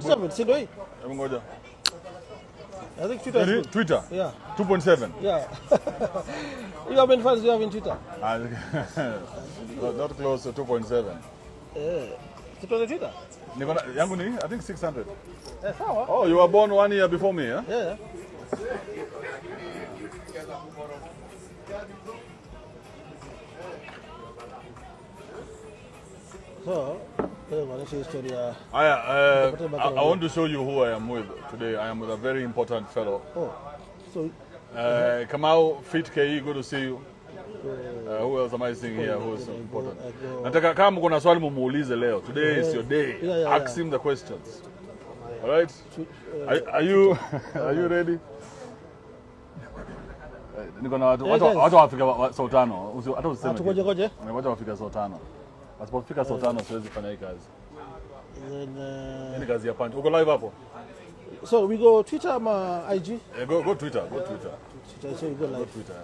7, see do it. I think Twitter is good. Twitter? Yeah. 2.7? Yeah. You have been fans you have in Twitter? Not close to 2.7. It's on Twitter? Yangu I think 600. Sawa. Oh, you were born 1 year before me, yeah? Yeah. So, I want to show you who I am with today. I am with a very important fellow. Oh, so Kamau, Fit KE, good to see you. Who else am I seeing here who is important? Nataka kama kuna swali mumuulize leo. Today is your day. Ask him the questions. All right? Are you ready? Niko na watu wafika saa 5. Hata usiseme. Tukoje. Watu wafika saa 5. Asipofika saa 5 siwezi fanya hii kazi. Ni kazi ya punch. Uko live hapo? So we go Twitter ama IG? Go Twitter. Twitter, so you go live. Go Twitter.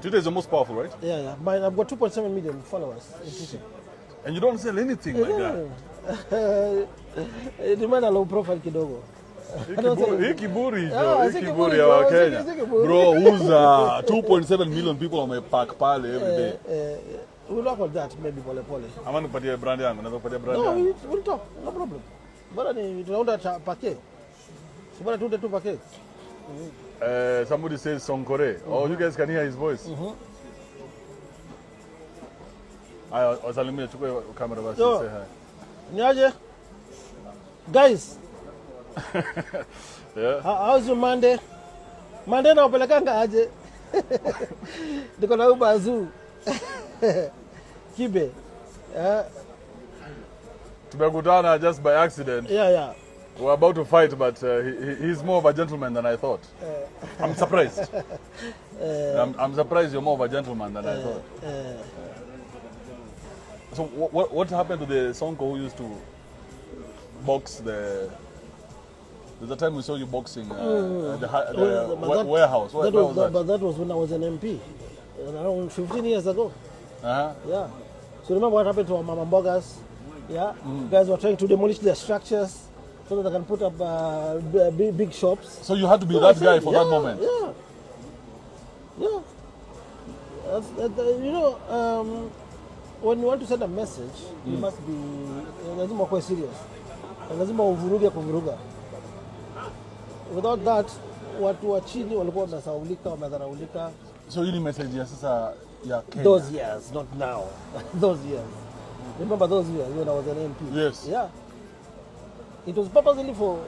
Twitter is the most powerful, right? Yeah. I've got 2.7 million followers in Twitter. And you don't sell anything like that. It might low profile kidogo. Hii kiburi ya Wakenya. Bro, uza 2.7 million people wamepack pale every day. We'll work on that maybe pole. Ama nikupatie brand yangu, naweza kupatia brand yangu. No, we'll talk, no problem. Bora ni tunaunda pake. Si bora tuunde tu pake. Somebody says Sonkore. Oh, you guys can hear his voice. Aya, wasalimie chukue kamera basi say hi. Niaje? Guys. Yeah. How's your Monday? Monday na upelekanga aje? Niko na ubazu. Kibe. Tumekutana just by accident. Yeah. We're about to fight, but he's more of a gentleman than I thought. I'm surprised. I'm surprised you're more of a gentleman than I thought. So what happened to the Sonko who used to box the... There's a time we saw you boxing the warehouse. Where was that? But that was when I was an MP, around 15 years ago. Yeah. So remember what happened to our Mama Bogas? Yeah. Guys were trying to demolish their structures so that they can put up big shops. So you had to be that guy for that moment? Yeah. When you want to send a message, you must be lazima kuwa serious. Lazima uvuruge kuvuruga. Without that, watu wa chini walikuwa wanasaulika, wamedharaulika. So hii message ya sasa ya Kenya. Those years, not now. Those years. Remember those years when I was an MP? Yes. Yeah. It was purposely for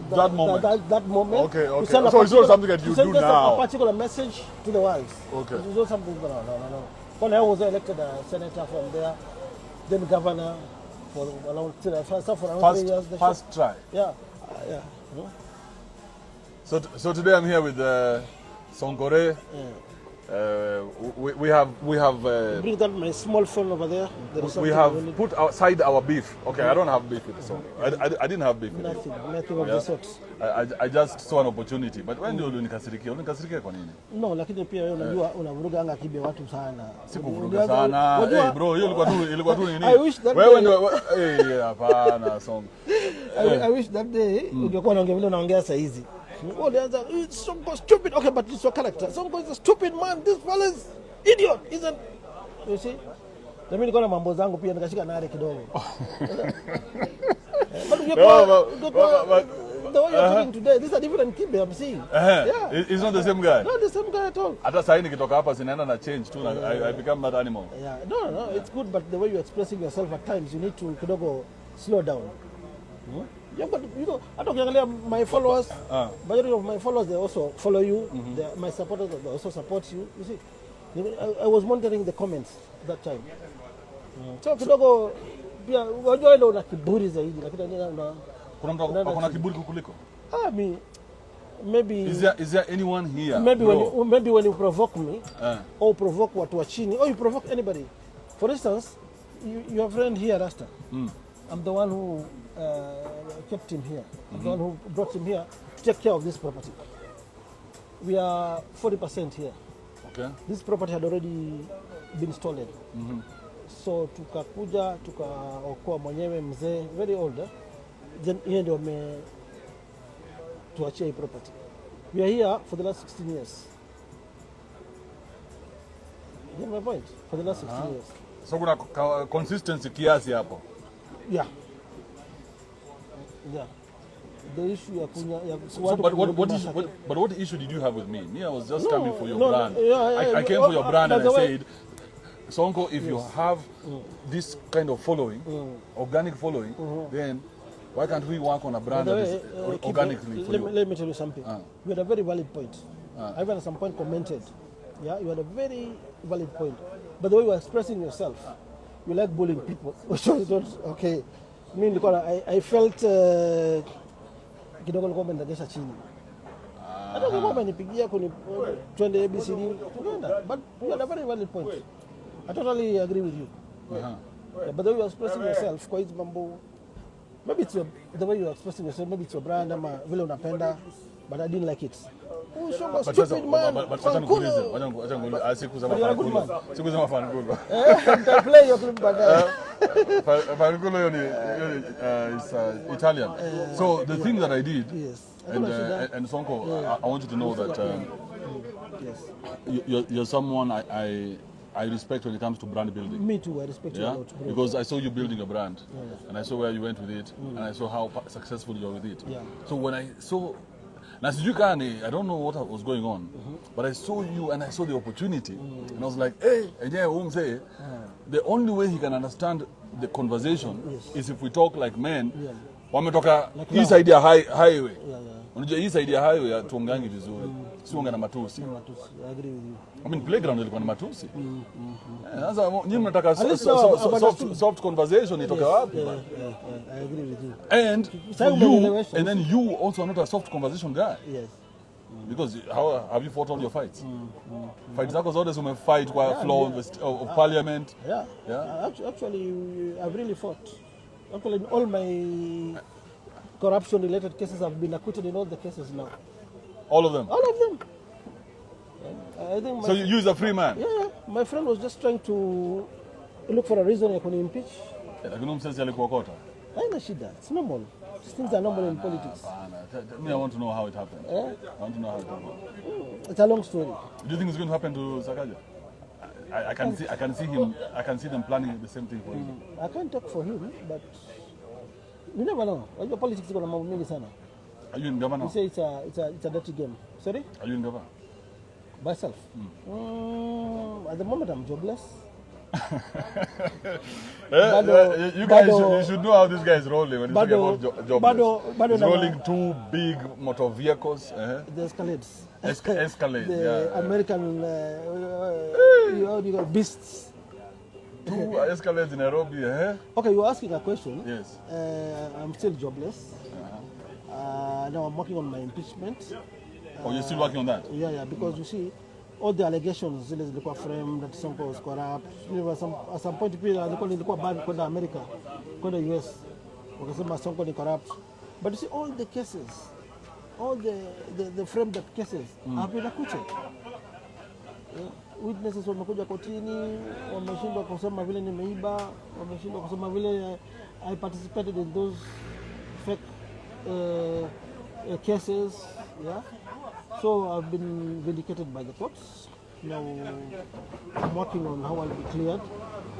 that moment. That moment. Okay. So it's not something that you do now. A particular message to the world. Okay. It's not something. No. When I was elected a senator from there, then governor for around 3 years. First try. Yeah. So today I'm here with Sonkore. We have bring that my small phone over there. We have put aside our beef. Okay, I don't have beef with Sonko. I didn't have beef with nothing of the sort. I just saw an opportunity. But when you unikasirikia kwa nini? No, lakini pia wewe unajua unavuruga anga kibe watu sana. Sikuvuruga sana. Hey bro, hiyo ilikuwa tu nini? Wewe ndio hapana Sonko. I wish that day ungekuwa unaongea vile unaongea saa hizi. Oh, the answer is Sonko stupid. Okay, but it's your character. Sonko is a stupid man. This fella is idiot, isn't? You see? Na mimi niko na mambo zangu pia nikashika nare kidogo. But the way you're talking today, this is a different Kibe I'm seeing. Yeah. He's not the same guy. Not the same guy at all. Hata sasa nikitoka hapa sinaenda na change tu. I become that animal. Yeah. No, it's good, but the way you're expressing yourself at times, you need to kidogo slow down. Yeah, but I don't ukiangalia my followers, majority of my followers, they also follow you. My supporters, they also support you. You see, I was monitoring the comments that time. So kidogo pia unajua ile una kiburi zaidi, lakini una kuna mtu akona kiburi kukuliko? Maybe is there anyone here? Maybe when you provoke me or provoke watu wa chini or you provoke anybody. For instance, your friend here Rasta. I'm the one who kept him here. I'm the one who brought him here to take care of this property. We are 40% here. Okay. This property had already been stolen. So tukakuja tukaokoa mwenyewe mzee, very old. then yeye ndio tuachia hii property. We are here for the last 16 years. You get my point? For the last 16 years. So kuna consistency kiasi hapo. Yeah. Yeah. The issue ya kunya ya so, but what issue did you have with me? Me, I was just coming for your brand. I came for your brand and I said, Sonko, if you have this kind of following, organic following, then why can't we work on a brand that is organically for you? Let me tell you something. You had a very valid point. I even at some point commented. Yeah, you had a very valid point. But the way you were expressing yourself, you like bullying people. Which was not okay. I felt kidogo nilikuwa mnagesha chini. Hata kama umenipigia kuni twende ABCD tunaenda. But you had a very valid point. I totally agree with you. Yeah, but the way you are expressing yourself, kwa hizo mambo, maybe it's the way you are expressing yourself, maybe it's your brand ama vile unapenda, but I didn't like it. Oh, Sonko, stupid man. But wacha nikuulize, sikusema Fankulu. Play your clip baadaye. Fankulu is Italian. So the thing that I did, and Sonko, I want you to know that you're someone I respect when it comes to brand building. Me too, I respect you a lot. Bro. Because I saw you building a brand, and I saw where you went with it, and I saw how successful you are with it. Yeah. So when I saw, I don't know what was going on, but I saw you and I saw the opportunity, and I was like, hey, and yeah, the only way he can understand the conversation is if we talk like men. Wametoka hii side ya highway. Unajua hii side ya highway tuongangi vizuri. Si ongea na matusi. I agree with you. I mean playground ilikuwa na matusi. Sasa nyinyi mnataka soft conversation itoka wapi? I agree with you. And then you also are not a soft conversation guy. Yes. Because how have you fought all your fights? Fights zako zote umefight kwa floor of parliament. Yeah. Actually, I've really fought. Actually, in all my corruption-related cases, I've been acquitted in all the cases now. All of them? All of them. I think so you is a free man? Yeah. My friend was just trying to look for a reason I could impeach. Lakini msesi alikuokota? Haina shida. It's normal. These things are normal in politics. Me, I want to know how it happened. I want to know how it happened. It's a long story. Do you think it's going to happen to Sakaja? I can see them planning the same thing for him. I can't talk for him, but you never know. Your politics is going to move mingi sana. Are you in government? You say it's a dirty game. Sorry? Are you in government? Myself? At the moment, I'm jobless. You guys should know how this guy is rolling when he's talking about jobless. He's rolling 2 big motor vehicles. The Escalades. Escalade, the American beasts. 2 Escalades in Nairobi. Okay, you're asking a question. Yes. I'm still jobless. Now I'm working on my impeachment. You're still working on that? Yeah, because you see, all the allegations zilikuwa framed that Sonko was corrupt. At some point people alikuwa banned kwenda America, kwenda US. Wakasema Sonko ni corrupt. But you see all the cases, all the framed up cases have been acquitted. Witnesses wamekuja kotini, wameshindwa kusema vile nimeiba, wameshindwa kusema vile I participated in those fake cases. Yeah. So I've been vindicated by the courts. Now I'm working on how I'll be cleared.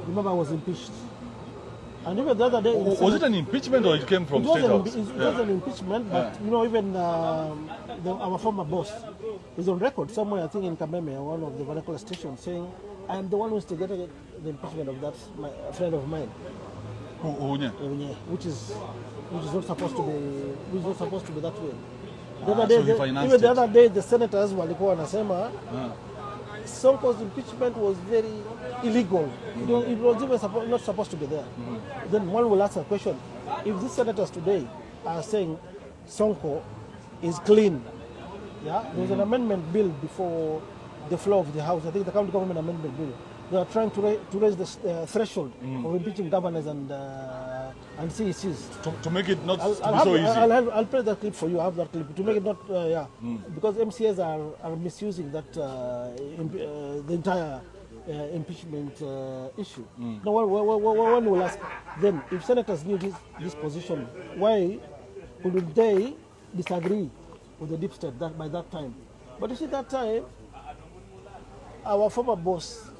Remember, I was impeached. And even the other day... Was it an impeachment or it came from State House? It was an impeachment, but you know, even our former boss is on record somewhere, I think in Kameme, one of the vernacular stations, saying, I am the one who instigated the impeachment of that friend of mine. Which is not supposed to be that way. The other day, the senators walikuwa wanasema Sonko's impeachment was very illegal. It was even not supposed to be there. Then one will ask a question: if these senators today are saying Sonko is clean, there was an amendment bill before the floor of the House. I think the county government amendment bill. They are trying to raise the threshold of impeaching governors and CECs. To make it not so easy. I'll play that clip for you. I have that clip to make it not, because MCAs are misusing that the entire impeachment issue. Now, one will ask, then, if senators knew this position, why couldn't they disagree with the deep state by that time? But you see, that time, our former boss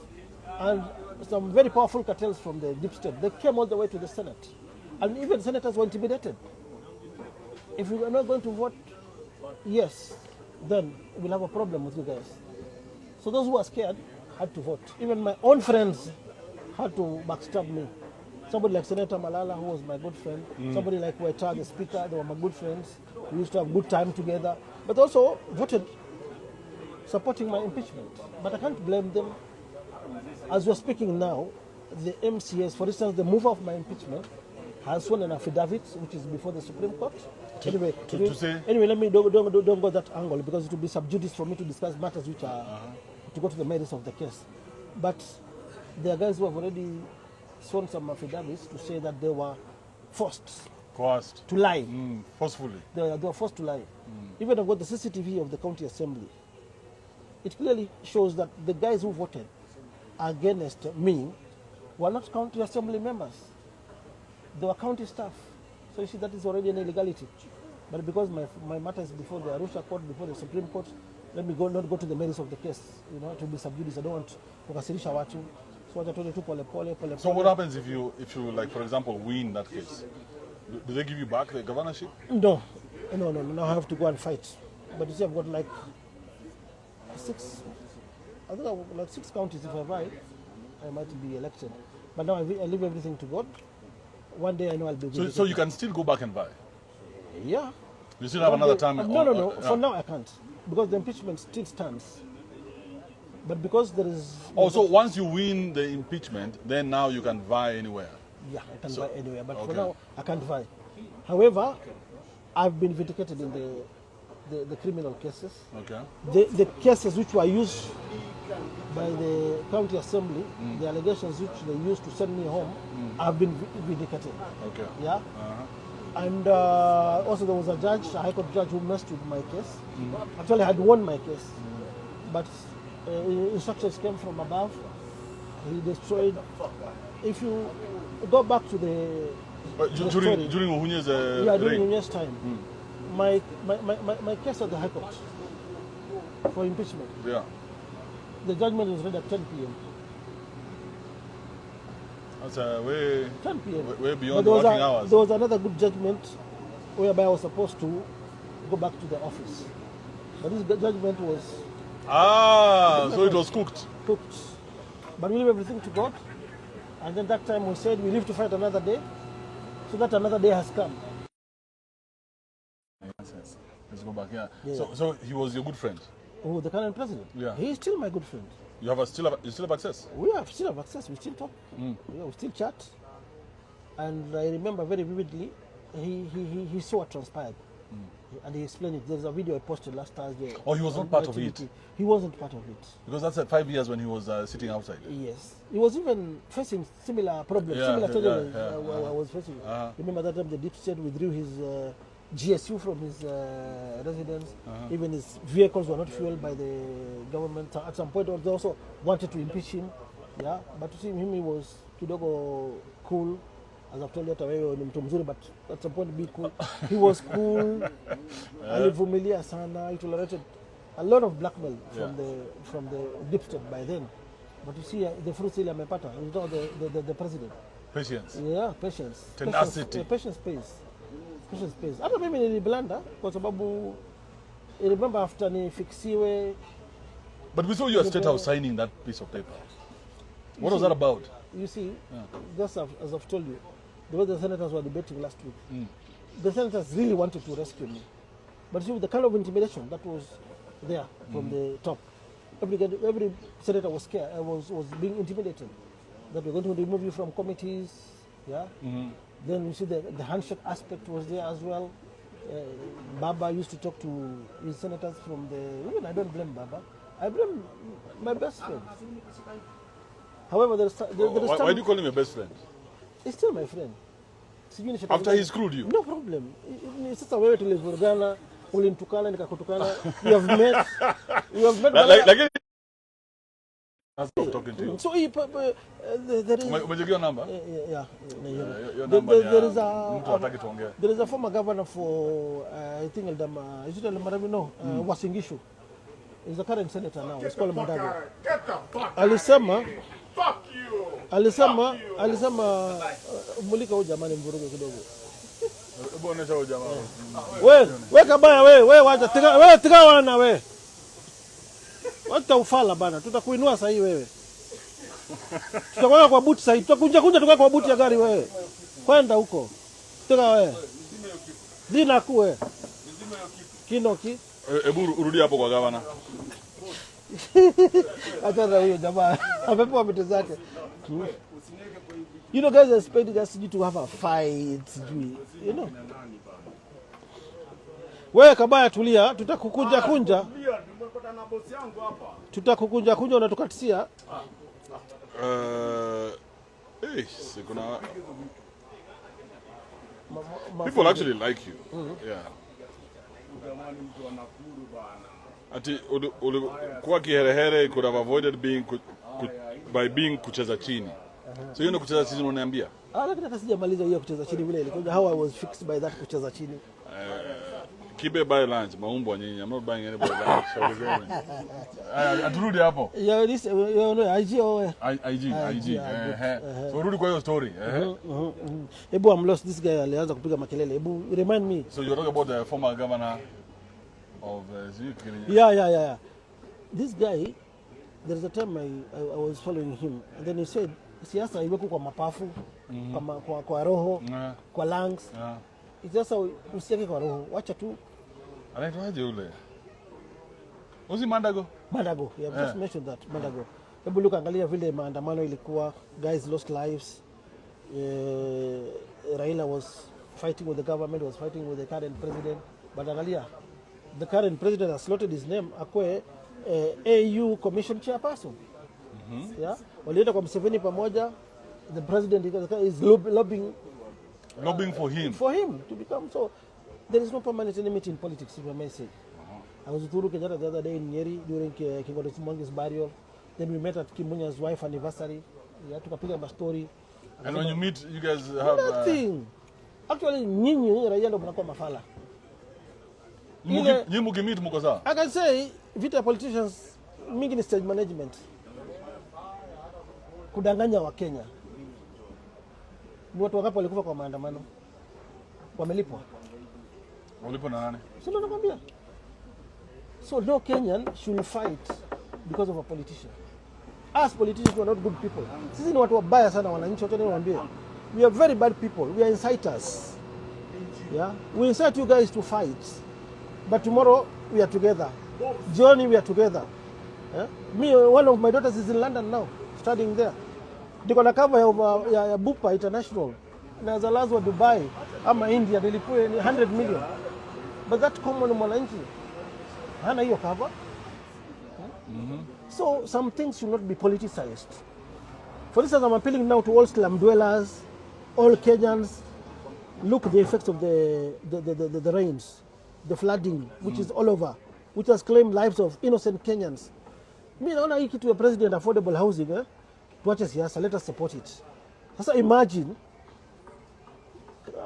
and some very powerful cartels from the deep state, they came all the way to the Senate. And even senators were intimidated. If you are not going to vote yes, then we'll have a problem with you guys. So those who were scared had to vote. Even my own friends had to backstab me. Somebody like Senator Malala, who was my good friend, somebody like Waita, the speaker, they were my good friends. We used to have good time together, but also voted supporting my impeachment. But I can't blame them. As we're speaking now, the MCS, for instance, the mover of my impeachment, has sworn an affidavit, which is before the Supreme Court. Anyway, let me don't go that angle, because it will be sub judice for me to discuss matters which are to go to the merits of the case. But there are guys who have already sworn some affidavits to say that they were coerced to lie. Forcefully. They were forced to lie. Even I've got the CCTV of the county assembly. It clearly shows that the guys who voted against me were not county assembly members. They were county staff. So you see, that is already an illegality. But because my matter is before the Arusha court, before the Supreme Court, let me not go to the merits of the case. You know, it will be sub judice. I don't want to kukasirisha watu. So I told you to pole. So what happens if you like, for example, win that case? Do they give you back the governorship? No. Now I have to go and fight. But you see, I've got like 6 counties. If I write, I might be elected. But now I leave everything to God. One day I know I'll be. So you can still go back and buy? Yeah. You still have another time? No. For now I can't, because the impeachment still stands. But because there is. So once you win the impeachment, then now you can vie anywhere? Yeah, I can vie anywhere. But for now I can't vie. However, I've been vindicated in the criminal cases. Okay. The cases which were used by the county assembly, the allegations which they used to send me home, have been vindicated. Okay. Yeah. And also there was a judge, a high court judge, who messed with my case. Actually, I had won my case, but instructions came from above. He destroyed. If you go back to the during Uhunye's during Uhunye's time, my case at the high court for impeachment. Yeah. The judgment was read at 10 p.m. That's way 10 p.m. Way beyond working hours. There was another good judgment whereby I was supposed to go back to the office. But this judgment was... so it was cooked. Cooked. But we leave everything to God. And then that time we said we live to fight another day. So that another day has come. Let's go back here. Yeah. So he was your good friend? Oh, the current president? Yeah. He is still my good friend. You still have access? We still have access. We still talk. Yeah, we still chat. And I remember very vividly, he saw what transpired. And he explained it. There's a video I posted last Thursday. Oh, he was not part of it? He wasn't part of it. Because that's at 5 years when he was sitting outside. Yes. He was even facing similar problems, similar challenges I was facing. Remember that time the deep state withdrew his GSU from his residence. Even his vehicles were not fueled by the government. At some point they also wanted to impeach him. Yeah, but to see him, he was kidogo cool. As I've told you, but at some point be cool. He was cool. Alivumilia sana. He tolerated a lot of blackmail from the deep state by then. But you see, the fruits ile amepata. You know, the president. Patience. Yeah, patience. Tenacity. Patience pays. Patience pays. Hata mimi niliblanda kwa sababu I remember after nifixiwe. But we saw you at State House signing that piece of paper. What was that about? You see, just as I've told you, the way the senators were debating last week, the senators really wanted to rescue me. But see, the kind of intimidation that was there from the top, every senator was scared, was being intimidated, that we're going to remove you from committees, yeah? Then you see the handshake aspect was there as well. Baba used to talk to his senators from even I don't blame Baba, I blame my best friend. However, why do you call him your best friend? He's still my friend. After he screwed you? No problem. Sasa wewe tulivurugana, ulinitukana nikakutukana. You have met That's what I'm talking to you. So there is Umejigia number? Yeah. Your number there is a former governor for I think Eldama, is it Eldama? No, Wasingishu. He's the current senator now. It's called Madago. Alisema mulika huyu jamani mvuruge kidogo. Bwana chao jamaa. We kabaya we wacha tika wana we. Wacha ufala bana, tutakuinua sasa hii wewe. Tutakwenda kwa buti sasa, tutakunja tukaka kwa buti ya gari wewe. Kwenda huko. Tika wewe. Dina kuwe. Kinoki. Hebu urudi hapo kwa gavana. Hata huyo jamaa amepewa vitu zake. You know, guys are expecting us to have a fight, you know. Wewe kabaya tulia, tutakukunja kunja unatukatisia. Kuna people actually like you. Yeah. Ati kwa kiherehere could have avoided being by being kucheza chini. So you know kucheza chini unaniambia? Lakini hata sijamaliza hiyo kucheza chini vile ilikuwa. How I was fixed by that kucheza chini. Kibe buy lunch, maumbo nyinyi. I'm not buying any buy lunch. Aturudi hapo. Yeah, this IG or IG. So rudi kwa hiyo story. Ebu I'm lost, this guy alianza kupiga makelele. Ebu remind me. So you're talking about the former governor of Yeah. This guy, there's a time I was following him, and then he said siasa iweko kwa mapafu, kwa roho, kwa lungs. Siasa usiweke kwa roho, wacha tu. Anaitwaje yule? Usi Madago? Madago, yeah, just mentioned that, Madago. Hebu look, angalia vile maandamano ilikuwa, guys lost lives. Raila was fighting with the government, was fighting with the current president, but angalia, the current president has slotted his name akwe AU commission chairperson. Yeah, walienda kwa Museveni pamoja. The president is lobbying for him to become. So there is no permanent enmity in politics, if I may say. I was with Uhuru Kenyatta the other day in Nyeri during Kingodo Simongi's burial. Then we met at Kimunya's wife anniversary. Yeah, tukapiga ma story. And when you meet, you guys have nothing. Actually, nyinyi raia ndo mnakuwa mafala. Nyinyi mkimit mko sawa. I can say vita politicians mingi ni stage management. Kudanganya wa Kenya. Ni watu wangapi walikufa kwa maandamano? Wamelipwa. Walipwa na nani? Sio nakwambia. So no Kenyan should fight because of a politician. Us politicians are not good people. Sisi ni watu wabaya sana wananchi, wote niwaambie. We are very bad people. We are inciters. Yeah? We incite you guys to fight. But tomorrow we are together. Johnny, we are together. Yeah? Me, one of my daughters is in London now, studying there. Niko na cover ya Bupa International. Na zalazwa Dubai ama India nilipwe 100 million. But that common mwananchi hana hiyo cover. So some things should not be politicized. For instance, I'm appealing now to all slum dwellers, all Kenyans. Look at the effects of the rains, the flooding, which is all over, which has claimed lives of innocent Kenyans. Mi naona hii kitu ya president affordable housing, tuache siasa, let us support it. Sasa imagine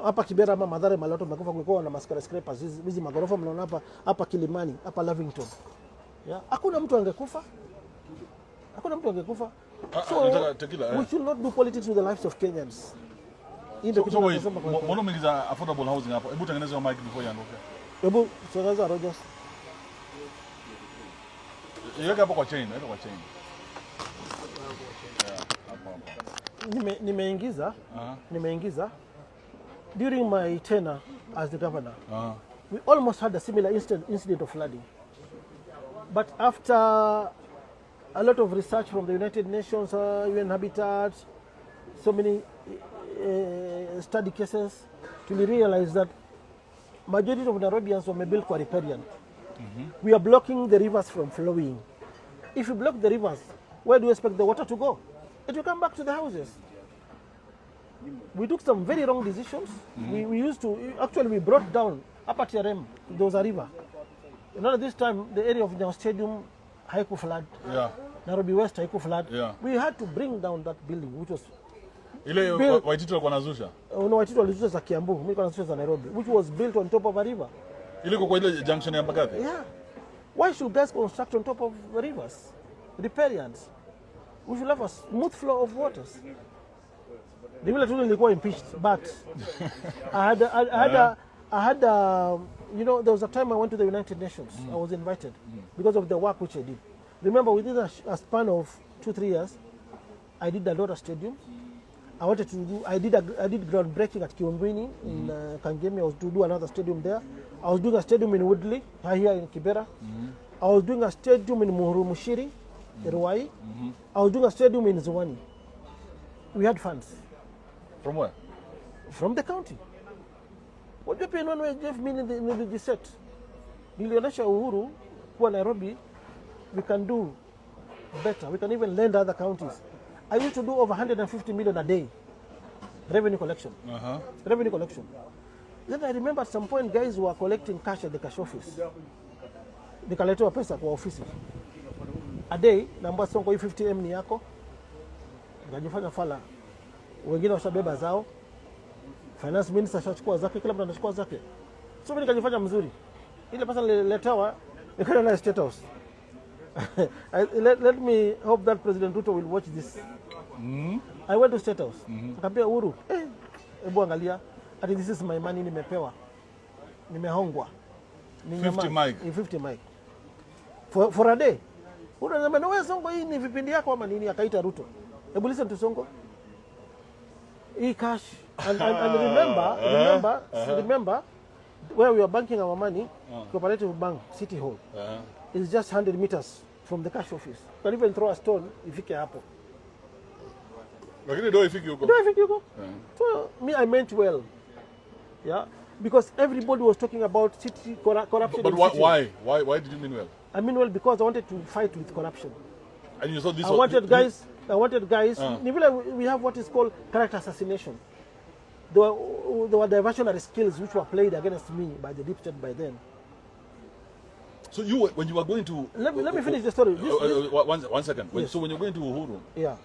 hapa Kibera ama Mathare Maloto mnakufa kulikuwa na maskara scrapers hizi magorofa mnaona hapa Kilimani, hapa Lavington. Yeah, hakuna mtu angekufa. So we should not do politics with the lives of Kenyans. Mbona umeingiza affordable housing hapo? Hebu tengeneza mic before ianguke. Hebu sogeza Rogers. Iweka hapo kwa chain. Yeah, hapo. Nimeingiza during my tenure as the governor. We almost had a similar incident of flooding. But after a lot of research from the United Nations, UN Habitat, so many study cases, we realized that majority of Nairobians were built kwa riparian. We are blocking the rivers from flowing. If you block the rivers, where do you expect the water to go? It will come back to the houses. We took some very wrong decisions. We brought down upper TRM, there was a river. You know, this time the area of Nyaw Stadium haiku flood. Yeah. Nairobi West haiku flood. Yeah. We had to bring down that building which was ile Waititu walikuwa nazusha. No, Waititu walizusha za Kiambu, mimi nilikuwa nazusha za Nairobi, which was built on top of a river. Ile kwa ile junction ya Mbagathi. Yeah. Why should guys construct on top of rivers? Riparians. We should have a smooth flow of waters. The village nilikuwa impeached, but I had you know, there was a time I went to the United Nations. I was invited because of the work which I did. Remember, within a span of 2-3 years, I did a lot of stadiums. I did groundbreaking at Kiumbwini in Kangemi. I was to do another stadium there. I was doing a stadium in Woodley, here in Kibera. I was doing a stadium in Mushiri, Ruai. I was doing a stadium in Zwani. We had funds. From where? From the county. What do you pay one gave me in the set? Nilionyesha Uhuru kwa Nairobi, we can do better. We can even lend other counties. I used to do over 150 million a day revenue collection. Revenue collection. Then I remember at some point guys were collecting cash at the cash office. Nikaletewa pesa kwa ofisi. A day, namba Sonko hii 50M ni yako. Nikajifanya fala. Wengine washabeba zao. Finance minister ashachukua zake, kila mtu anachukua zake. So mimi nikajifanya mzuri. Ile pesa nililetewa nikaenda na State House. Let me hope that President Ruto will watch this. I went to State House. Akambia Uhuru, hebu angalia, ati this is my money nimepewa. Nimehongwa. 50 mic. For a day. Uhuru anasema no wewe Sonko hii ni vipindi yako ama nini? Akaita Ruto. Hebu listen to Sonko. Hii cash and remember where we were banking our money, Cooperative Bank, City Hall. It's just 100 meters from the cash office. You can even throw a stone ifike hapo. Lakini ndio ifike huko. So me, I meant well. Yeah, because everybody was talking about city corruption. But why did you mean well? I mean well because I wanted to fight with corruption. And you thought this I wanted guys. We have what is called character assassination. There were diversionary skills which were played against me by the deep state by then. So when you were going to... Let me finish the story. One second. Yes. So when you're going to Uhuru, yeah.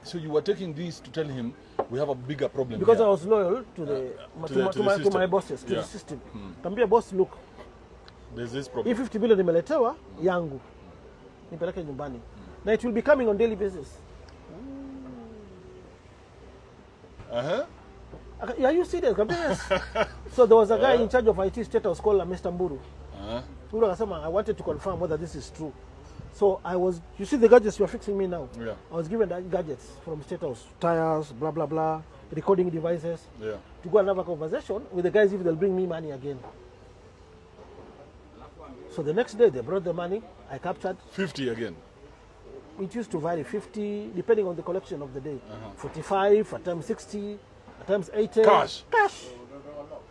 So you were taking this to tell him we have a bigger problem because here. I was loyal to my bosses, to the system. Kambia boss, look, there's this problem. If 50 billion nimeletewa yangu nipeleke nyumbani. Now it will be coming on daily basis. Are you serious? Yes. So there was a guy in charge of IT status called Mr. Mburu. I wanted to confirm whether this is true. So you see the gadgets you are fixing me now? Yeah. I was given that gadgets from State House, tires, blah, blah, blah, recording devices, to go and have a conversation with the guys if they'll bring me money again. So the next day they brought the money, I captured. 50 again? It used to vary, 50, depending on the collection of the day. 45, at times 60, at times 80. Cash? Cash.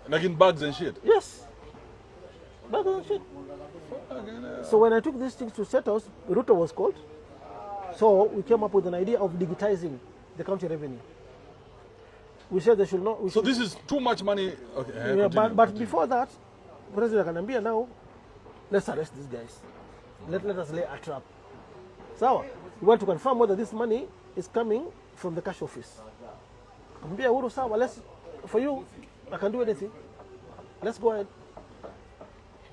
Like in bags and shit? Yes. Bags and shit. So when I took these things to State House, Ruto was called. So we came up with an idea of digitizing the county revenue. We said they should not... So this is too much money. Okay, yeah, but before that, President Kanambia now, let's arrest these guys. Let us lay a trap. So we want to confirm whether this money is coming from the cash office. Kanambia Uhuru, sawa, for you, I can do anything. Let's go ahead.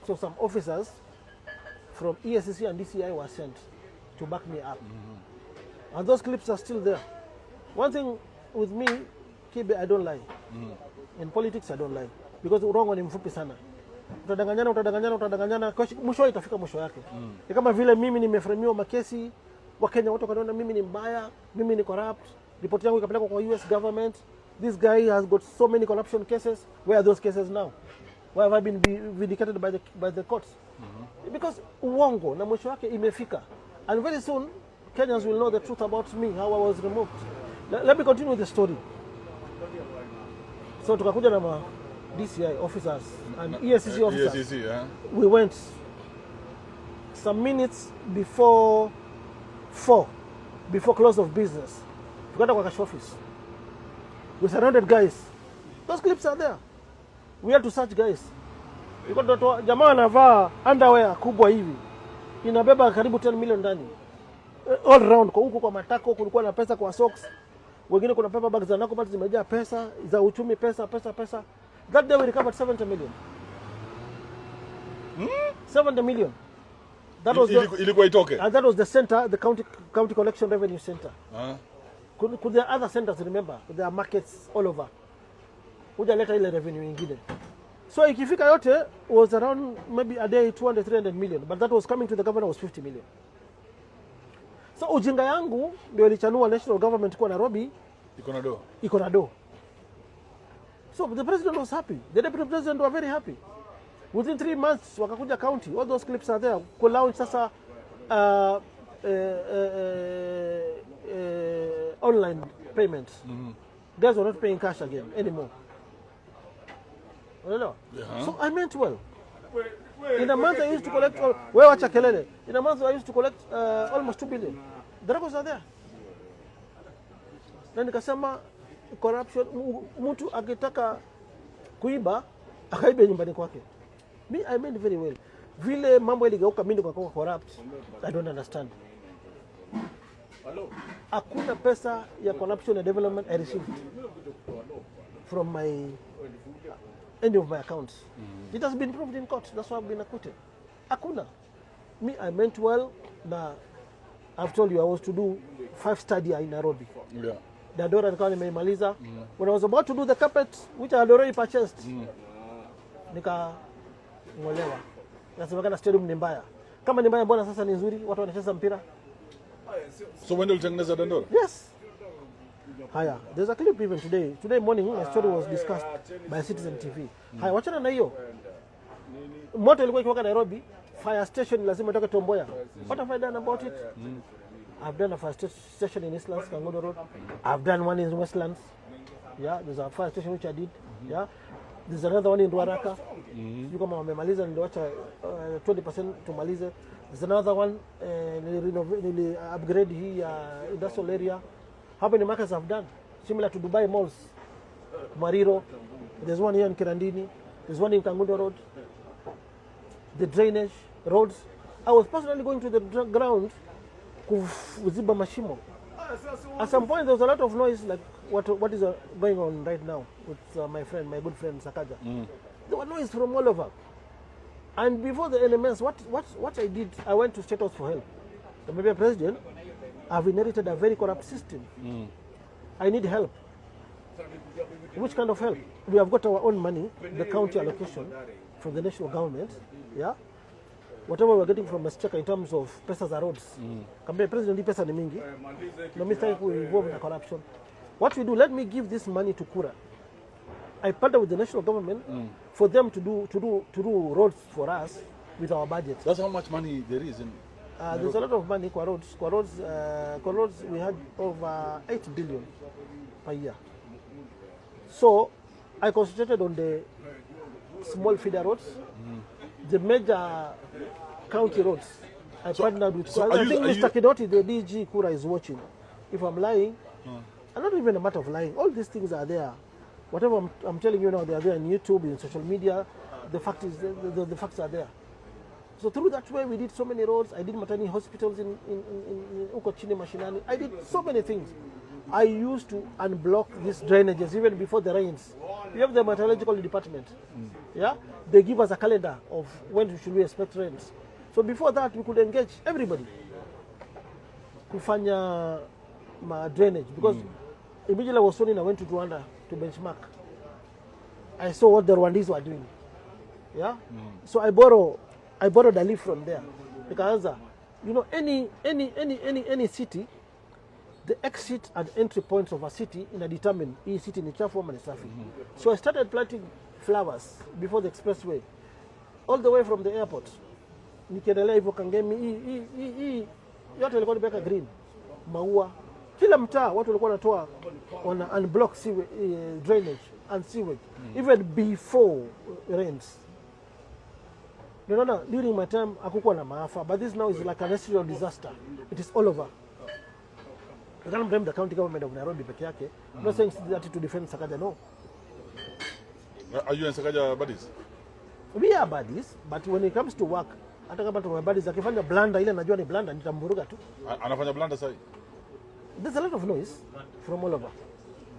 So some officers from ESCC and DCI were sent to back me up. And those clips are still there. One thing with me, Kibe, I don't lie. In politics, I don't lie. Because urongo ni mfupi sana. Utadanganyana, mwisho itafika mwisho yake. Ni kama vile mimi nimefremiwa makesi, Wakenya wote wanaona mimi ni mbaya, mimi ni corrupt, ripoti yangu ikapelekwa kwa US government. This guy has got so many corruption cases. Where are those cases now? Why have I been vindicated by the courts? Because uongo na mwisho wake imefika. And very soon, Kenyans will know the truth about me, how I was removed. Let me continue with the story. So tukakuja na DCI officers and ESCC officers. ESCC, yeah. We went some minutes before 4, before close of business. Tukaenda kwa cash office. We surrounded guys. Those clips are there. We had to search guys. Jamaa anavaa underwear kubwa hivi. Inabeba karibu 10 million ndani. all round kwa huko kwa matako kulikuwa na pesa kwa socks. Wengine kuna paper bags za nako zimejaa pesa za uchumi, pesa. That day we recovered 70 million. 70 million. That was ilikuwa itoke. And that was the center, the county collection revenue center. Could there are other centers, remember? There are markets all over. Hujaleta ile revenue nyingine. So ikifika yote was around maybe a day 200-300 million, but that was coming to the governor was 50 million. So ujinga yangu ndio ilichanua national government kwa Nairobi iko na do. So the president was happy. The deputy president were very happy. Within 3 months wakakuja county. All those clips are there. Ku launch sasa online payments. Guys were not paying cash again anymore. So I meant well. In a month I used to collect, in a month I used to collect almost 2 billion. The records are there. Na nikasema corruption, mtu akitaka kuiba akaibe nyumbani kwake. Me, I meant very well. Vile mambo iligeuka mimi kwa corrupt, I don't understand. Hakuna pesa ya corruption and development I received from my any of my accounts. It has been proved in court. That's why I've been acquitted. Hakuna. Me, I meant well. Now, I've told you I was to do 5 studies in Nairobi. Yeah. The Adora nikawa nimeimaliza. When I was about to do the carpet, which I had already purchased, ngolewa. Nasemekana stadium ni mbaya. Kama ni mbaya mbona sasa ni nzuri? Watu wanacheza mpira. So when ulitengeneza Dandora? Yes. Haya, there's a clip even today. Today morning, my story was discussed by Citizen TV. Haya, wachana na hiyo. Moto ilikuwa ikiwaka Nairobi, fire station lazima itoke Tomboya. What have I done about it? I've done a fire station in Eastlands, Kangondo Road. I've done one in Westlands. Yeah, there's a fire station which I did. Yeah, there's another one in Ruaraka. You kama wamemaliza niliwacha 20% tumalize. There's another one, nili upgrade hii industrial area. How many markets I've done? Similar to Dubai malls. Mariro. There's one here in Kirandini. There's one in Kangundo Road. The drainage, roads. I was personally going to the ground kuziba mashimo. At some point there was a lot of noise like what is going on right now with my good friend Sakaja. There were noise from all over. And before the elements, what I did, I went to State House for help. The Maybe president, I've inherited a very corrupt system. I need help. Which kind of help? We have got our own money, the county allocation from the national government. Yeah, whatever we're getting from Mr. in terms of pesa za roads. Kambia president, di pesa ni mingi. No mistake we involve in corruption. What we do? Let me give this money to Kura. I partner with the national government for them to do roads for us with our budget. That's how much money there is in. There's a lot of money for roads. For roads, we had over 8 billion per year. So I concentrated on the small feeder roads, the major county roads. I partnered with. So I think Mr. Kidoti, the DG Kura, is watching. If I'm lying, and not even a matter of lying. All these things are there. Whatever I'm telling you now, they are there on YouTube, in social media. The fact is, the facts are there. So through that way, we did so many roads. I did maternity hospitals in Ukochini, Mashinani. I did so many things. I used to unblock these drainages even before the rains. We have the meteorological department. Yeah, they give us a calendar of when should we expect rains. So before that, we could engage everybody kufanya drainage because immediately I was told I went to Rwanda to benchmark. I saw what the Rwandese were doing. Yeah, so I borrowed a leaf from there. Because any city, the exit and entry points of a city determine each city ni chafu ama ni safi. So I started planting flowers before the expressway, all the way from the airport. Nikiendelea hivyo Kangemi, hii yote ilikuwa nimeweka green, maua. Kila mtaa watu walikuwa wanatoa wana unblock drainage and sewage even before rains. You know, during my time hakukuwa na maafa, but this now is like a natural disaster. It is all over. I can't blame the county government of Nairobi peke yake. I'm not saying that to defend Sakaja, no. Are you and Sakaja buddies? We are buddies, but when it comes to work, Hata kama tumebadiza akifanya blunder ile najua ni blunder nitamburuga tu. Anafanya blunder sasa. There's a lot of noise from all over.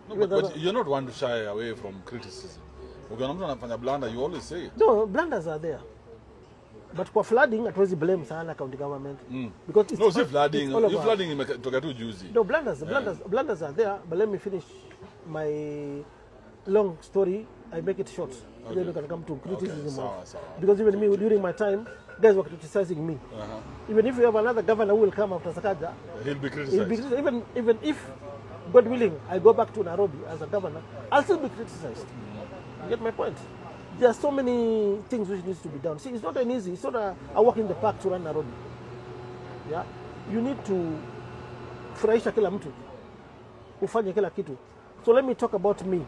No, but you're not one to shy away from criticism. Ukiona mtu anafanya blunder, you always say it. No, blunders are there. But kwa flooding, hatuwezi blame sana county government. Because it's no, si flooding. If flooding imetoka tu juzi. No, blunders are there. But let me finish my long story. I make it short. Okay. Then we can come to criticism. Okay. Because even me, during my time, guys were criticizing me. Even if you have another governor who will come after Sakaja, he'll be criticized. Even if, God willing, I go back to Nairobi as a governor, I'll still be criticized. You get my point? There are so many things which needs to be done. See, it's not an easy. It's not a walk in the park to run Nairobi. Yeah, you need to furahisha kila mtu, ufanye kila kitu. So let me talk about me.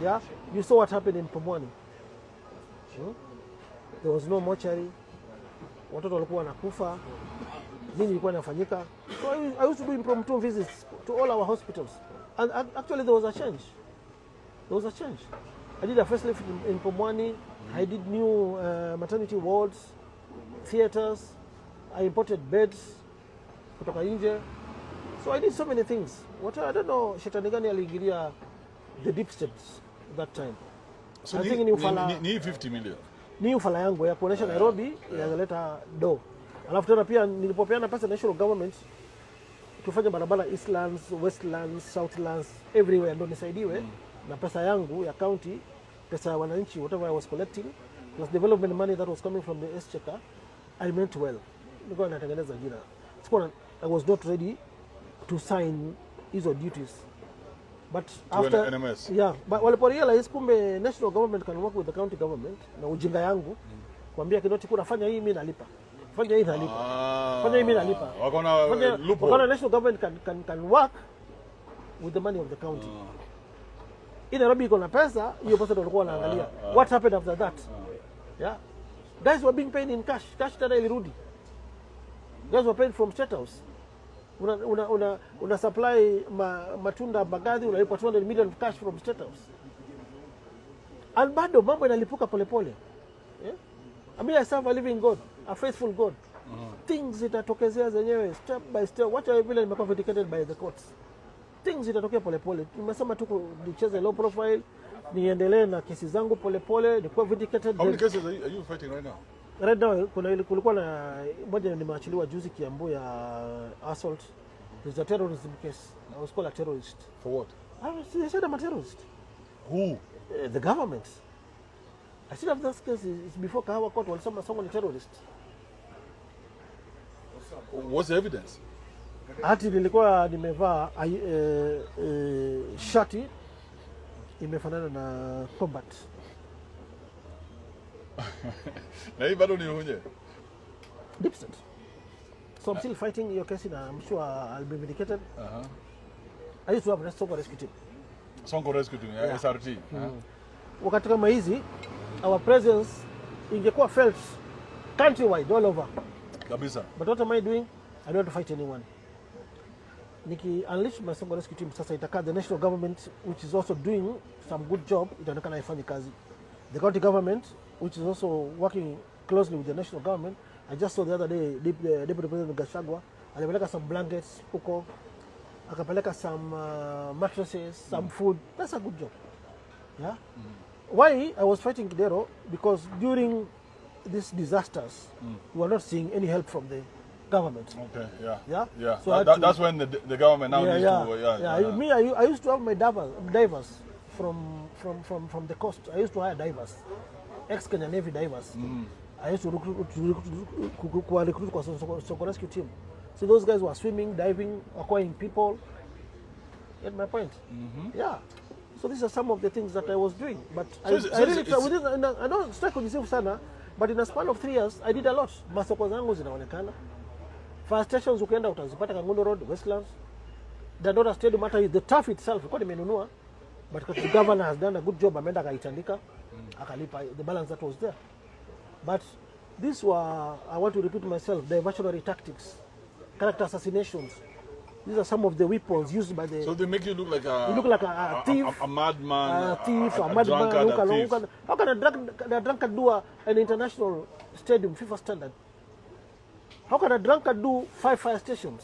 Yeah, you saw what happened in Pumwani. There was no mortuary. Watoto walikuwa wanakufa. Nini ilikuwa inafanyika? So I used to do impromptu visits to all our hospitals, and actually there was a change. There was a change. I did a facelift in Pumwani. I did new maternity wards, theaters. I imported beds kutoka nje. So I did so many things. I don't know, shetani gani aliingilia the deep steps that time. So I think ni 50 million. Ni ufala yangu ya kuonesha Nairobi yanaleta do. Alafu tena pia nilipopeana pesa national government tufanye barabara Eastlands, Westlands, Southlands, everywhere ndo nisaidiwe na pesa yangu ya county, pesa ya wananchi, whatever I was collecting, plus development money that was coming from the exchequer, I meant well. Nilikuwa natengeneza jina. I was not ready to sign hizo duties. But after NMS. Yeah, but walipo realize kumbe national government can work with the county government na ujinga yangu kuambia Kinoti kuna fanya hii mimi nalipa. Fanya hii nalipa. Fanya hii mimi nalipa. Wakaona national government can work with the money of the county. In Nairobi iko na pesa, hiyo pesa ndio walikuwa wanaangalia. What happened after that? Yeah. Guys were being paid in cash. Cash tena ilirudi. Guys were paid from State House. Una supply matunda Mbagathi, unalipa 200 million cash from State House. And bado mambo inalipuka polepole. Yeah? I mean, I serve a living God, a faithful God. Things zitatokezea zenyewe step by step. Wacha vile nimekuwa vindicated by the courts. Things zitatokea polepole. Nimesema tu nicheze low profile, niendelee na kesi zangu polepole, nikuwa vindicated. How many cases are you fighting right now? Right now kulikuwa na moja nimeachiliwa juzi Kiambu ya assault. There's a terrorism case. I was called a terrorist. For what? They said I'm a terrorist. Who? The government. I still have this case. It's before Kahawa court when someone a terrorist. What's the evidence? Hati nilikuwa nimevaa shati imefanana na combat. Na hii bado ni unye? Deep state. So I'm still fighting your case and I'm sure I'll be vindicated. I used to have a Sonko rescue team. Sonko rescue team, yeah. SRT. Wakati kama hizi, our presence ingekuwa felt countrywide, all over. Kabisa. But what am I doing? I don't want to fight anyone. Niki unleash my Sonko rescue team, sasa itakaa the national government, which is also doing some good job, itaonekana haifanyi kazi. The county government, which is also working closely with the national government. I just saw the other day, Deputy President Gachagua, alipeleka some blankets huko, akapeleka some mattresses, some food. That's a good job. Yeah. Why I was fighting Kidero? Because during these disasters, we were not seeing any help from the government. Okay. Yeah. Yeah. Yeah. So that's when the government now needs to. I used to have my divers from the coast. I used to hire divers, ex-Kenya Navy divers. I used to recruit kwa Sonko rescue team. So those guys were swimming, diving, acquiring people. Get my point? Yeah. So these are some of the things that I was doing. But I don't strike on myself sana, but in a span of 3 years, I did a lot. Masoko zangu zinaonekana. Fire stations ukienda utazipata Kangundo Road, Westlands. Dandora Stadium, the turf itself, kwa nimenunua. But the governor has done a good job, ameenda akaitandika, akalipa the balance that was there. But these were, I want to repeat myself, diversionary tactics, character assassinations. These are some of the weapons used by the... So they make you look like a... You look like a thief. A madman. A thief, a madman. How can a drunkard do an international stadium, FIFA standard, How can a drunkard do 5 fire stations?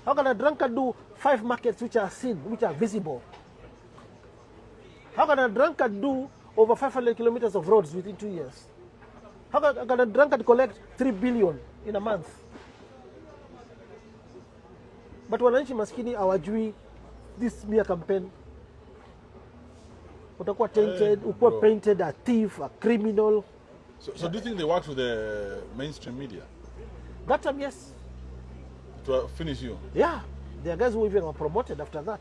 How can a drunkard do 5 markets which are seen, which are visible? How can a drunkard do over 500 kilometers of roads within 2 years? How can a drunkard collect 3 billion in a month? But wananchi maskini hawajui this smear campaign. Utakuwa tainted, ukuwa painted a thief, a criminal. So do you think they work with the mainstream media? That time, yes. To finish you? Yeah. There are guys who even were promoted after that.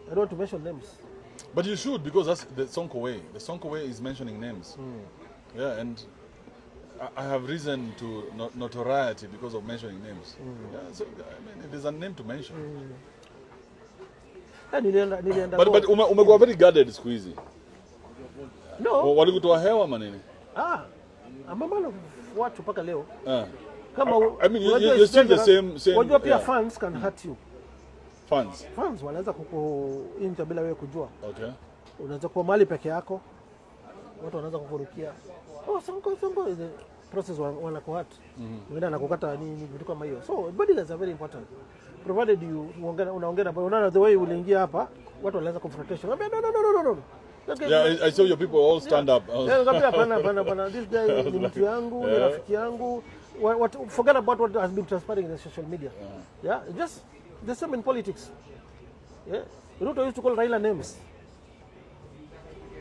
I don't want to mention names. But you should, because that's the Sonko way. The Sonko way is mentioning names. Yeah, and I have reason to notoriety because of mentioning names. Yeah, so I mean, it is a name to mention. But umekuwa very guarded siku hizi. No. Walikutoa hewa manini? Amamalo watu paka leo. Kama I mean you're still the same. Wajua pia fans can hurt you. Fans wanaweza kukuinja bila wewe kujua. Okay. Unaweza kuwa mali peke yako. Watu wanaweza kukurukia. Sonko the process wanakuhat. Wengine anakukata nini vitu kama hiyo. So body is very important. Provided you unaongea unaona the way uliingia hapa, watu wanaweza confrontation. No. Okay, yeah, I saw your people all stand up. Hapana. This guy ni mtu yangu, ni rafiki yangu. Forget about what has been transpiring in the social media. Yeah, just the same in politics. Yeah, Ruto used to call Raila names.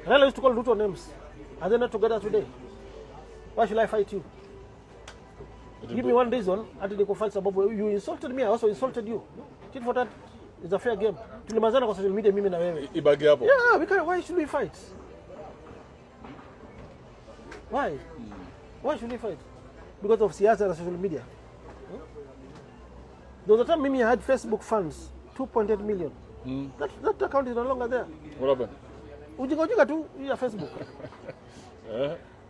Raila used to call Ruto names. Are they not together today? Why should I fight you? Give me one reason. You insulted me, I also insulted you. Tit for that is a fair game. Tulimazana kwa social media mimi na wewe. Ibaki hapo. Yeah, why should we fight? Why? Why should we fight? Because of siasa and social media. There was a time Mimi had Facebook fans, 2.8 million. That account is no longer there. What happened? Ujinga tu ya Facebook.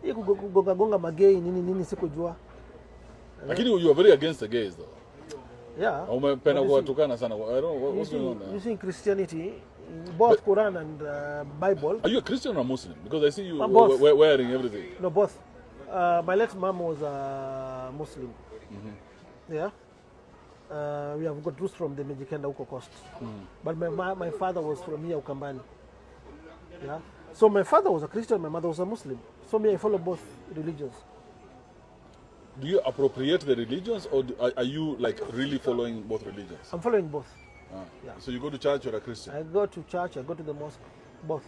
Hii kugonga magei nini sikujua. Lakini you are very against the gays though. Yeah. Umependa kuwatukana sana. I don't know what's going on there. You see in Christianity, both Quran and Bible. Are you a Christian or Muslim? Because I see you wearing everything. No, both. My late mom was a Muslim. Yeah. We have got roots from the Mijikenda Uko coast. But my father was from here, Ukambani. Yeah. So my father was a Christian, my mother was a Muslim. So I follow both religions. Do you appropriate the religions, or are you like really following both religions? I'm following both. Yeah. So you go to church or a Christian? I go to church, I go to the mosque, both.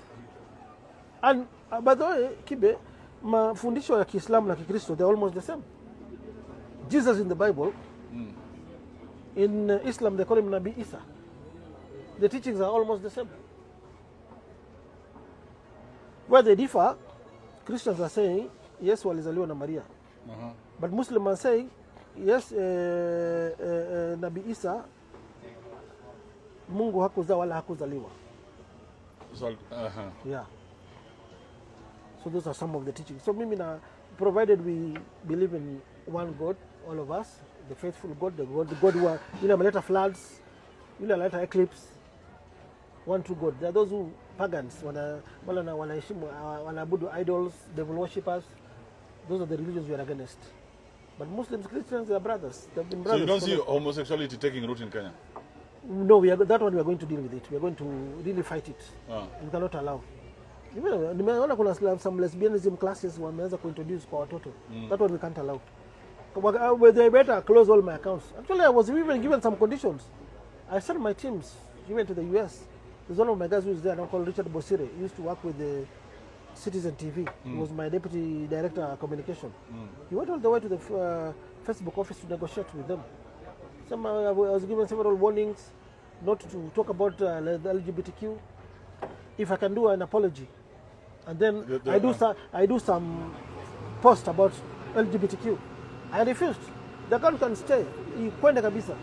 And by the way, Kibe, mafundisho ya Kiislamu na Kikristo, they're almost the same. Jesus in the Bible, in Islam they call him Nabi Isa. The teachings are almost the same. Where they differ, Christians are saying, yes, walizaliwa na Maria. But Muslims are saying, yes, Nabi Isa, Mungu hakuzaa wala hakuzaliwa. Yeah. So those are some of the teachings. So provided we believe in one God, all of us, the faithful God, the God who are, ameleta floods, ameleta eclipse, one true God. There are those who pagans, wanaabudu idols, devil worshippers. Those are the religions we are against. But Muslims, Christians, they are brothers. They've been brothers. So you don't see homosexuality taking root in Kenya? No, that one we are going to deal with it. We are going to really fight it. We cannot allow. Nimeona kuna some lesbianism classes wameanza kuintroduce kwa watoto. That one we can't allow. They better close all my accounts. Actually, I was even given some conditions. I sent my teams even to the US. There's one of my guys who is there now called Richard Bosire. He used to work with the Citizen TV. He was my deputy director of communication. He went all the way to the Facebook office to negotiate with them. I was given several warnings not to talk about the LGBTQ. If I can do an apology, and then I do some post about LGBTQ. I refused. The account can stay. Kwenda kabisa.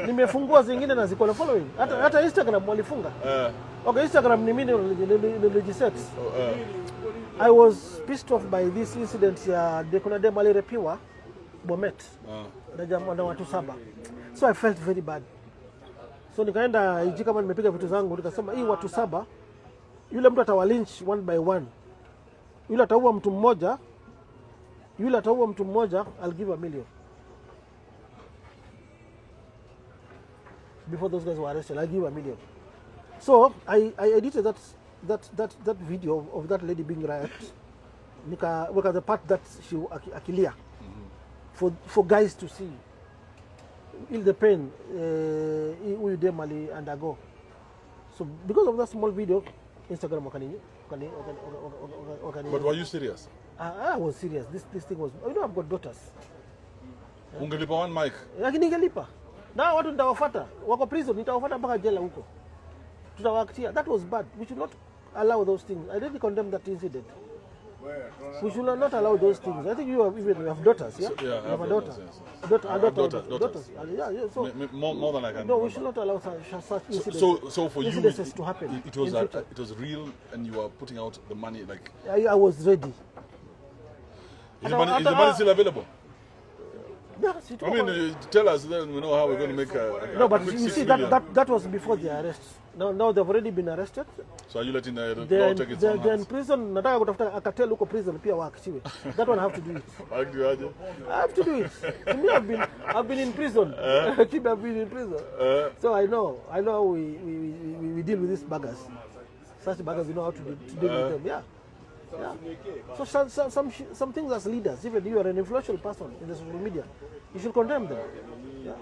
Nimefungua zingine na ziko na following. Hata Instagram walifunga. Okay, Instagram ni mimi nilijiset. I was pissed off by this incident ya kuna dem alirepiwa Bomet. Na watu 7. So I felt very bad. So nikaenda iji kama nimepiga vitu zangu nikasema hii watu 7 yule mtu atawalynch one by one. Yule ataua mtu mmoja Yule ataua mtu mmoja, I'll give $1 million. Before those guys were arrested, I'll give $1 million. So I edited that video of that lady being riot. Nika the part that she akilia for guys to see. Il the pain we demali undergo. So because of that small video, Instagram But were you serious? I was serious. This thing was. You know, I've got daughters. Ungelipa one mic. Lakini ningelipa. Na watu nitawafuata. Wako prison, nitawafuata mpaka jela huko. Tutawaktia. That was bad. We should not allow those things. I really condemn that incident. We should not allow those things. I think you have daughters, yeah? So, yeah, you have a daughter. Daughters. Yeah. So more than I can. No, we should not allow such incidents. So for you, to happen. It was real, and you were putting out the money like. I was ready. Is the money still available? Yes, I mean, tell us, then we know how we're going to make a no, but you see, that was before the arrest. Now they've already been arrested. So are you letting the law take its own hands? They're in prison. Nataka kutafuta akatel huko prison pia waachiwe. That one I have to do it. I have to do it. To me, I've been in prison. I've been in prison. So I know how we deal with these buggers. Such buggers, you know how to deal with them. Yeah. So some things as leaders, even if you are an influential person in the social media, you should condemn them. Yeah.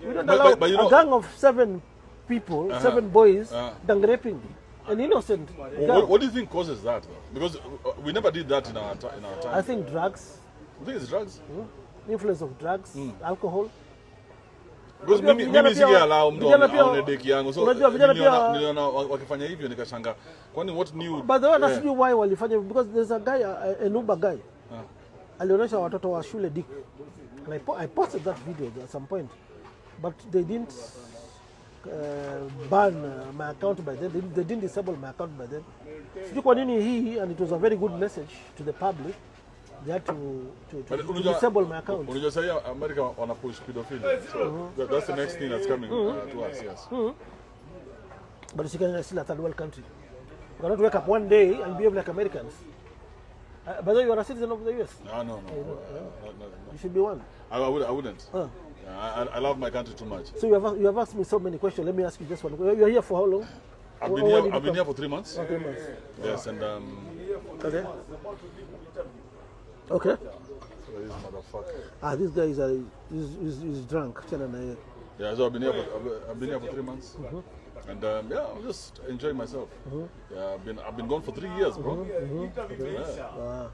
We don't allow but you know, a gang of 7 people, 7 boys, gang raping an innocent girl. What do you think causes that? Because we never did that in our time. I think drugs. You think it's drugs? Influence of drugs, alcohol. Because mimi singeallow mtu aone deki yangu. So niliona wakifanya hivyo nikashanga. Kwani what new? But the one I see why walifanya, because there's a guy, an Uber guy. Alionyesha watoto wa shule dick. And I posted that video at some point. But they didn't ban my account by then. They didn't disable my account by then. Sijui kwa nini hii, and it was a very good message to the public. They had to disable my account. Unajua sasa America wana push pedophilia. So that's the next thing that's coming to us, yes. But it's still a third world country. You cannot wake up one day and behave like Americans. By the way, you are a citizen of the US. No. You should be one. I wouldn't. I love my country too much. So you have asked me so many questions. Let me ask you just one. You are here for how long? I've been here for 3 months. 3 months. Yes, and Okay. So this motherfucker. This guy is drunk. Yeah, so I've been here for 3 months. And I'm just enjoying myself. Yeah, I've been gone for 3 years, bro. Yeah.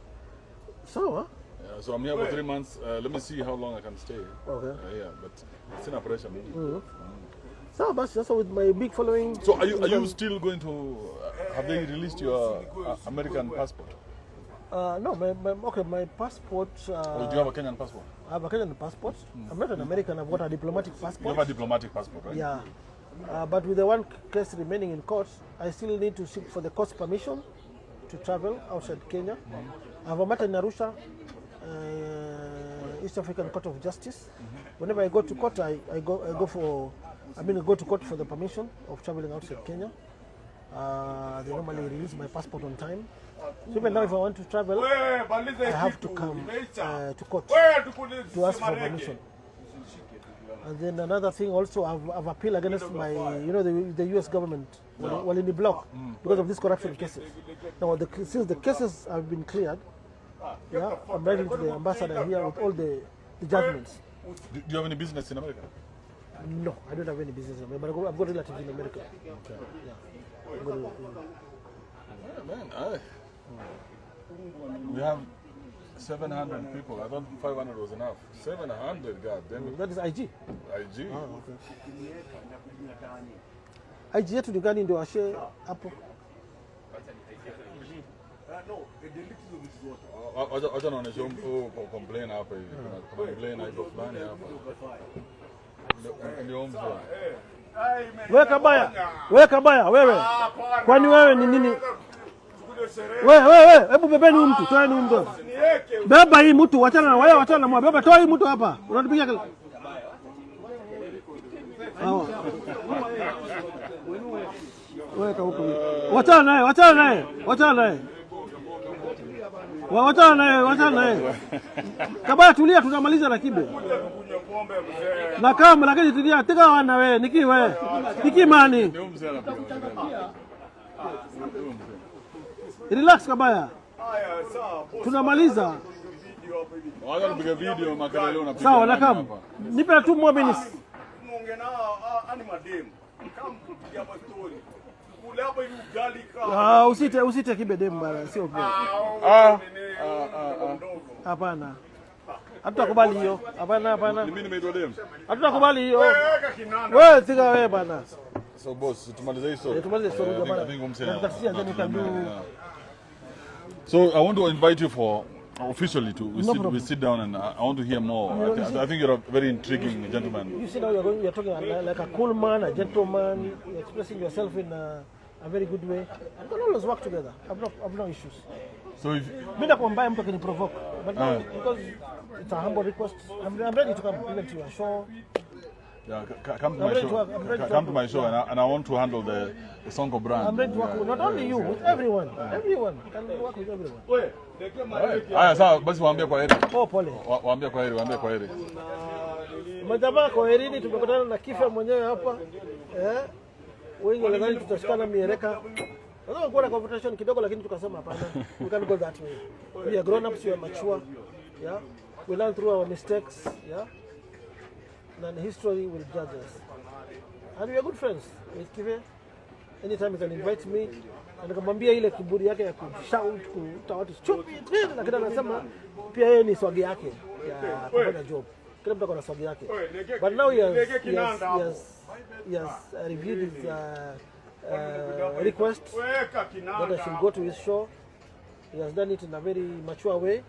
So, yeah, so I'm here for 3 months. Let me see how long I can stay. Okay. Yeah, but it's in a pressure. So, that's with my big following. So, are you still going to? Have they released your American passport? No, my passport. Or do you have a Kenyan passport? I have a Kenyan passport. I'm not an American. I've got a diplomatic passport. You have a diplomatic passport, right? Yeah. But with the one case remaining in court, I still need to seek for the court's permission to travel outside Kenya. I have a matter in Arusha, East African Court of Justice. Whenever I go to court, I go to court for the permission of traveling outside Kenya. They normally release my passport on time. So even now, if I want to travel, I have to come to court to ask for permission. And then another thing also, I've appealed against my, the US government, in the block, because of these corruption cases. Now, since the cases have been cleared, I'm writing to the ambassador here with all the judgments. Do you have any business in America? No, I don't have any business in America, but I've got relatives in America. Okay. Yeah. Man, we have 700 people. I thought 500 was enough. 700, God damn it. That is IG. IG. Oh, okay. IG yetu ni gani ndio ashe hapo? Acha naonesha complain hapa hivi. Kuna complain hapo fulani hapa. Ndio mzee. Wewe kabaya wewe. Kwani wewe ni nini? Wewe, hebu bebeni huyu mtu, toeni huyu mtu. Beba hii mtu, wachana na mwa. Beba toa hii mtu hapa. Unatupiga kile. Weka huko. Wachana naye. Wachana naye. Kabaya tulia tunamaliza na Kibe. Na kama lakini tulia tika wana wewe niki wewe. Niki mani. Relax Kabaya. Tunamaliza. Wacha nipige video makelele unapiga. Sawa na kama. Nipe 2 more minutes. Muongea na ani madem. Kama kupiga story. Kule hapo hivi ugali kama. Usite Kibe dem bana, sio kwa. Hapana. Hatutakubali hiyo. Hapana. Mimi nimeitwa dem. Hatutakubali hiyo. Weka kinanda. Wewe tika wewe bana. So boss, tumalize hizo. Tumalize story I think jamani. So I want to invite you for officially we sit down and I want to hear more. I think you're a very intriguing gentleman. You see now you're talking like a cool man, a gentleman, you're expressing yourself in a very good way. We can always work together. I've no issues. So if Mimi nakwambia mtu akiniprovoke, but now, because it's a humble request, I'm ready to come even to your show. yeah, come to my show and I want to handle the Sonko brand. I'm ready to work with not only you, with everyone. Everyone. Can work with everyone. Haya sawa basi waambie kwa heri. Pole. Waambie kwa heri. Majamaa kwa herini tumekutana na Kifa mwenyewe hapa. Wengi walidhani tutashikana miereka. Lazima kuwa na confrontation kidogo lakini tukasema hapana. We can't go that way. We are grown ups, we are mature. Yeah. We learn through our mistakes, yeah. And history will judge us. And we are good friends with Kive. Anytime he can invite me, and nikamwambia ile kiburi yake ya kushout kuita watu stupid, lakini anasema pia yeye ni swagi yake ya kufanya job. Kila mtu ana swagi yake. But now he has reviewed his request that I should go to his show. He has done it in a very mature way,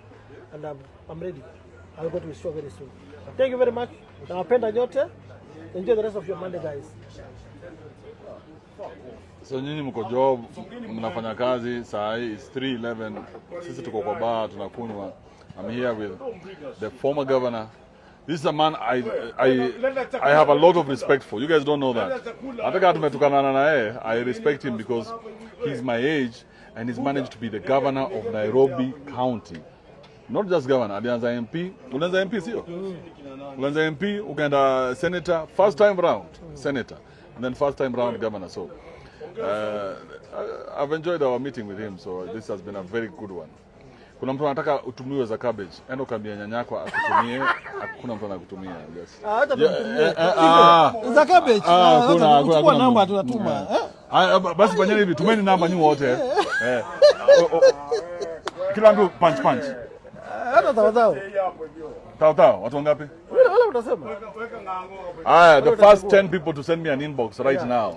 and I'm ready. I'll go to his show very soon. Thank you very much. Nawapenda nyote. Enjoy the rest of your Monday, guys. So nyinyi mko job, mnafanya kazi, saa hii is 3:11. Sisi tuko kwa bar tunakunywa. I'm here with the former governor. This is a man I have a lot of respect for. You guys don't know that. Hata kama tumetukana na yeye, I respect him because he's my age and he's managed to be the governor of Nairobi County. Not just governor, alianza MP. Ulianza MP sio? Ulianza MP, ukaenda senator, first time round senator, and then first time round governor. So I've enjoyed our meeting with him, so this has been a very good one. Kuna mtu anataka utumiwe za cabbage, enda ukaambia nyanyako akutumie, hakuna mtu anakutumia. Yes. Hata tutumie. Za cabbage. Kuna namba tunatuma. Basi fanyeni hivi, tumeni namba nyinyi wote. Kila mtu punch. Hata Tao, watu wangapi? Wala utasema. The first 10 people to send me an inbox right now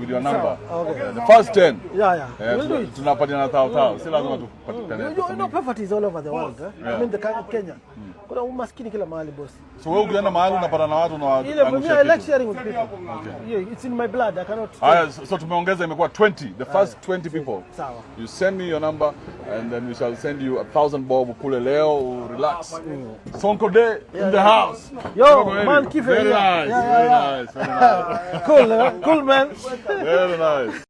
with your number. Okay. The first 10. Yeah. We'll do it. Tunapatiana tao. Si lazima tupatikane. You know poverty is all over the world, I mean Kenya. Kuna umaskini kila mahali boss. So wewe ukienda mahali unapata na watu na ile mimi I like sharing with people. Okay. Yeah, it's in my blood. I cannot. So tumeongeza imekuwa 20. The first 20 people. Sawa. You send me your number and then we shall send you 1,000 bob kule leo, relax. Sonko Day in the house. Yo, man, keep it. Very nice. Cool man. Very nice.